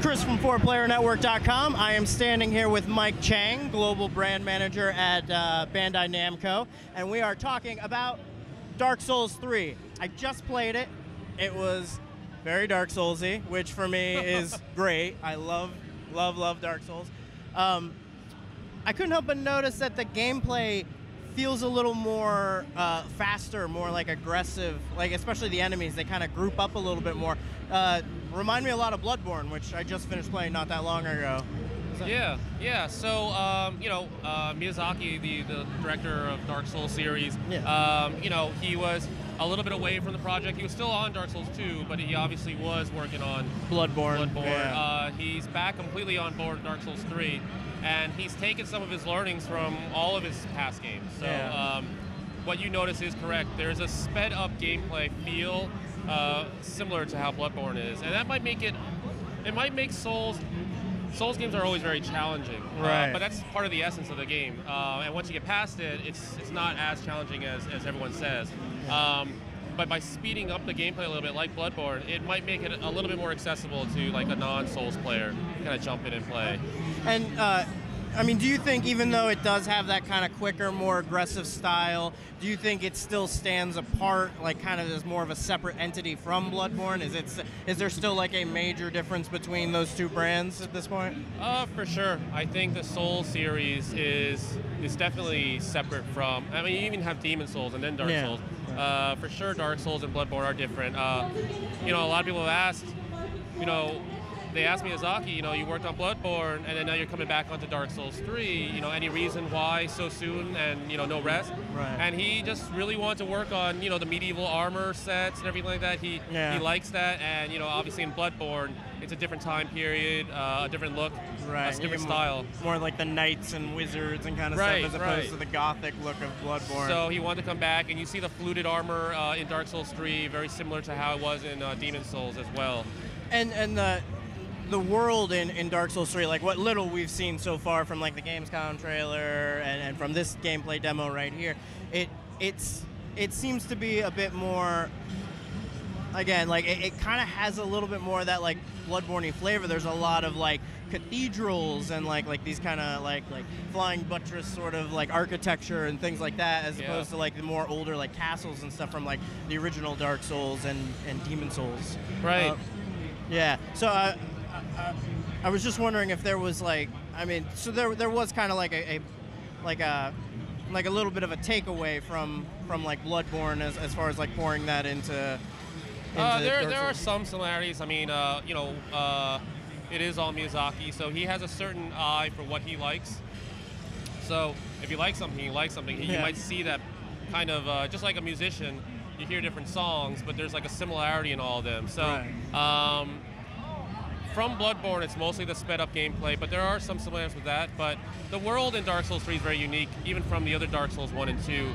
Chris from 4PlayerNetwork.com. I am standing here with Mike Chang, Global Brand Manager at Bandai Namco, and we are talking about Dark Souls 3. I just played it. It was very Dark Souls-y, which for me is great. I love Dark Souls. I couldn't help but notice that the gameplay feels a little more faster, more like aggressive, like especially the enemies, they kind of group up a little bit more. Remind me a lot of Bloodborne, which I just finished playing not that long ago. Yeah. So, Miyazaki, the director of Dark Souls series, he was a little bit away from the project. He was still on Dark Souls 2, but he obviously was working on Bloodborne. Yeah. He's back completely on board with Dark Souls 3, and he's taken some of his learnings from all of his past games. So, what you notice is correct. There's a sped-up gameplay feel similar to how Bloodborne is, and that might make it might make Souls games are always very challenging, right? But that's part of the essence of the game. And once you get past it, it's not as challenging as everyone says. But by speeding up the gameplay a little bit, like Bloodborne, it might make it a little bit more accessible to like a non-Souls player, kind of jump in and play. And I mean, do you think, even though it does have that kind of quicker, more aggressive style, do you think it still stands apart, like kind of as more of a separate entity from Bloodborne? Is there still like a major difference between those two brands at this point? For sure. I think the Souls series is definitely separate from. I mean, you even have Demon Souls and then Dark Souls. For sure, Dark Souls and Bloodborne are different. A lot of people have asked, they asked Miyazaki, you worked on Bloodborne, and then now you're coming back onto Dark Souls 3. Any reason why so soon and, no rest? Right. And he just really wanted to work on, the medieval armor sets and everything like that. He likes that, and, obviously in Bloodborne, it's a different time period, a different look, right. a different style. More like the knights and wizards and kind of stuff, as opposed to the gothic look of Bloodborne. So he wanted to come back, and you see the fluted armor in Dark Souls 3, very similar to how it was in Demon Souls as well. And the world in Dark Souls 3, like what little we've seen so far from like the Gamescom trailer and from this gameplay demo right here, it seems to be a bit more, again, like it kind of has a little bit more of that like Bloodborne-y flavor. There's a lot of like cathedrals and like these kind of like flying buttress sort of like architecture and things like that, as opposed to like the more older like castles and stuff from like the original Dark Souls and Demon Souls. Right. So I was just wondering if there was like, I mean, so there was kind of like a little bit of a takeaway from like Bloodborne as far as like pouring that into there are some similarities. I mean, it is all Miyazaki, so he has a certain eye for what he likes. So if you like something, you like something. You might see that kind of just like a musician. You hear different songs, but there's like a similarity in all of them. So. Right. From Bloodborne, it's mostly the sped-up gameplay, but there are some similarities with that. But the world in Dark Souls 3 is very unique, even from the other Dark Souls 1 and 2,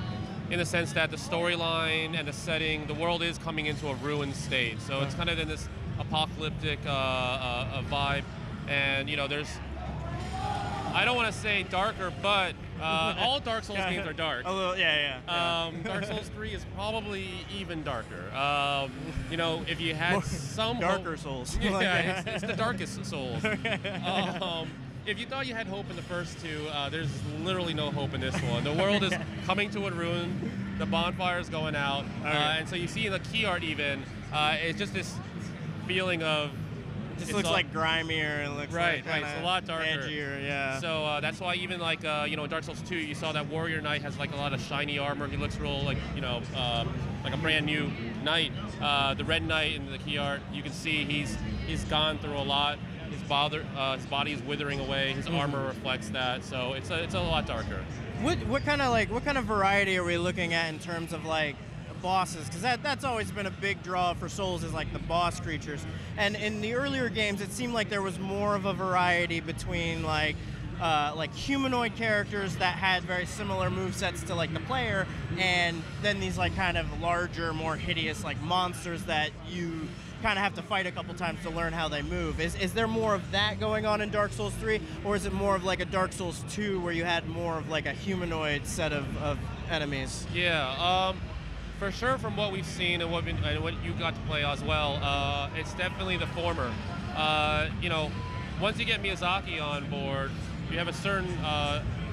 in the sense that the storyline and the setting, the world is coming into a ruined state. So it's kind of in this apocalyptic vibe. And, there's... I don't want to say darker, but all Dark Souls games are dark. A little, Dark Souls 3 is probably even darker. If you had some darker Souls. It's the darkest Souls. If you thought you had hope in the first two, there's literally no hope in this one. The world is coming to a ruin. The bonfire's going out, and so you see in the key art even, it's just this feeling of. It looks like grimier. It looks right. It's a lot darker. Edgier, So that's why even like in Dark Souls 2, you saw that warrior knight has like a lot of shiny armor. He looks real like like a brand new knight. The red knight in the key art, you can see he's gone through a lot. His body is withering away. His armor reflects that. So it's a lot darker. What kind of variety are we looking at in terms of like bosses? Because that's always been a big draw for Souls, is like the boss creatures. And in the earlier games, it seemed like there was more of a variety between like humanoid characters that had very similar movesets to like the player, and then these like kind of larger, more hideous like monsters that you kind of have to fight a couple times to learn how they move. Is there more of that going on in Dark Souls 3, or is it more of like a Dark Souls 2 where you had more of like a humanoid set of enemies? Yeah. For sure, from what we've seen and what you got to play as well, it's definitely the former. You know, once you get Miyazaki on board, you have a certain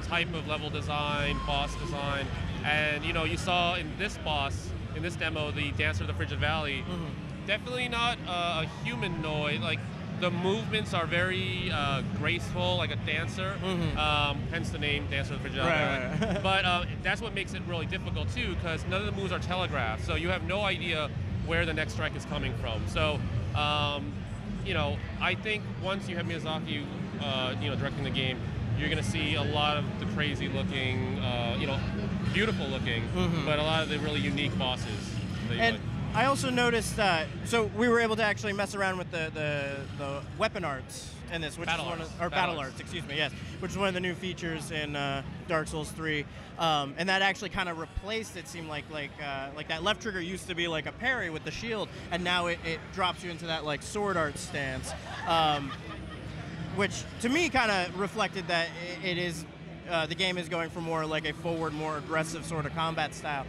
type of level design, boss design, and you know, you saw in this boss, in this demo, the Dancer of the Frigid Valley, definitely not a humanoid. Like, the movements are very graceful, like a dancer, hence the name Dancer of the Frigid Valley. Right. But that's what makes it really difficult too, because none of the moves are telegraphed, so you have no idea where the next strike is coming from. So, you know, I think once you have Miyazaki, you know, directing the game, you're going to see a lot of the crazy looking, you know, beautiful looking, but a lot of the really unique bosses that you like. I also noticed that, so we were able to actually mess around with the weapon arts in this, which battle is one arts. of, or battle arts, excuse me, yes, which is one of the new features in Dark Souls 3, and that actually kind of replaced, it seemed like that left trigger used to be like a parry with the shield, and now it drops you into that like sword art stance, which to me kind of reflected that it is, the game is going for more like a forward, more aggressive sort of combat style.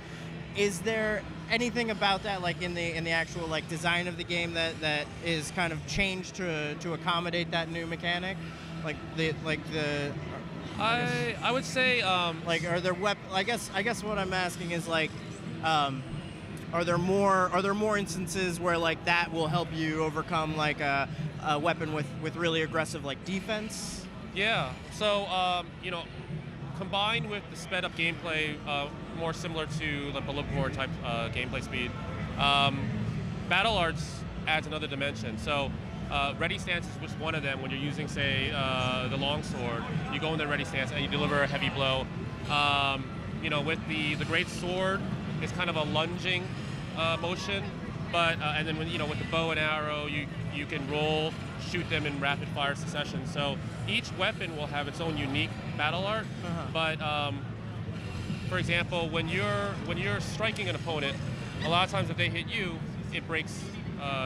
Is there anything about that, like in the actual like design of the game, that is kind of changed to accommodate that new mechanic? I would say like, are there I guess what I'm asking is like, are there more instances where like that will help you overcome like a weapon with really aggressive like defense? Yeah. So you know, combined with the sped up gameplay, more similar to the Bloodborne type gameplay speed, battle arts adds another dimension. So ready stance is just one of them. When you're using, say, the longsword, you go in the ready stance and you deliver a heavy blow. You know, with the great sword, it's kind of a lunging motion, but and then when, you know, with the bow and arrow, you can roll, shoot them in rapid fire succession. So each weapon will have its own unique battle art, but for example, when you're striking an opponent, a lot of times if they hit you, it breaks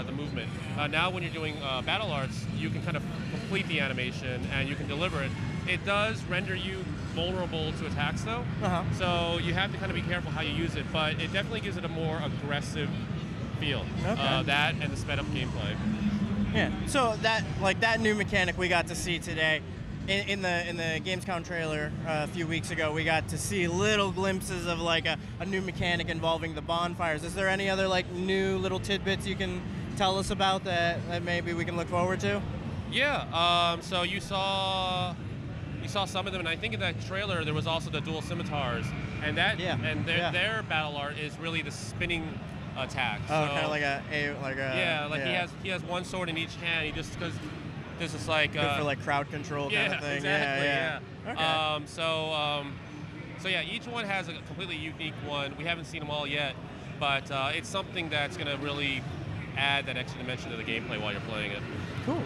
the movement. Now when you're doing battle arts, you can kind of complete the animation and you can deliver it. It does render you vulnerable to attacks though, so you have to kind of be careful how you use it, but it definitely gives it a more aggressive feel. That and the sped up gameplay. Yeah, so that new mechanic we got to see today, in the Gamescom trailer a few weeks ago, we got to see little glimpses of like a new mechanic involving the bonfires. Is there any other like new little tidbits you can tell us about that maybe we can look forward to? Yeah, so you saw some of them, and I think in that trailer there was also the Duel Scimitars, and their battle art is really the spinning attack. Oh, so, kind of like a he has one sword in each hand. He just, because this is like good for like crowd control kind of thing. Exactly, yeah. Okay. So yeah, each one has a completely unique one. We haven't seen them all yet, but it's something that's going to really add that extra dimension to the gameplay while you're playing it. Cool.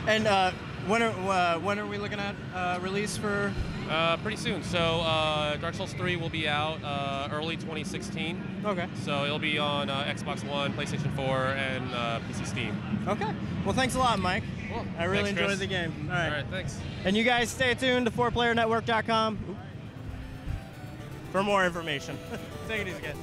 And when are we looking at release for? Pretty soon. So Dark Souls 3 will be out early 2016. Okay. So it'll be on Xbox One, PlayStation 4, and PC Steam. Okay. Well, thanks a lot, Mike. Cool. I really enjoyed the game. All right. Thanks. And you guys stay tuned to 4playernetwork.com for more information. Take it easy, guys.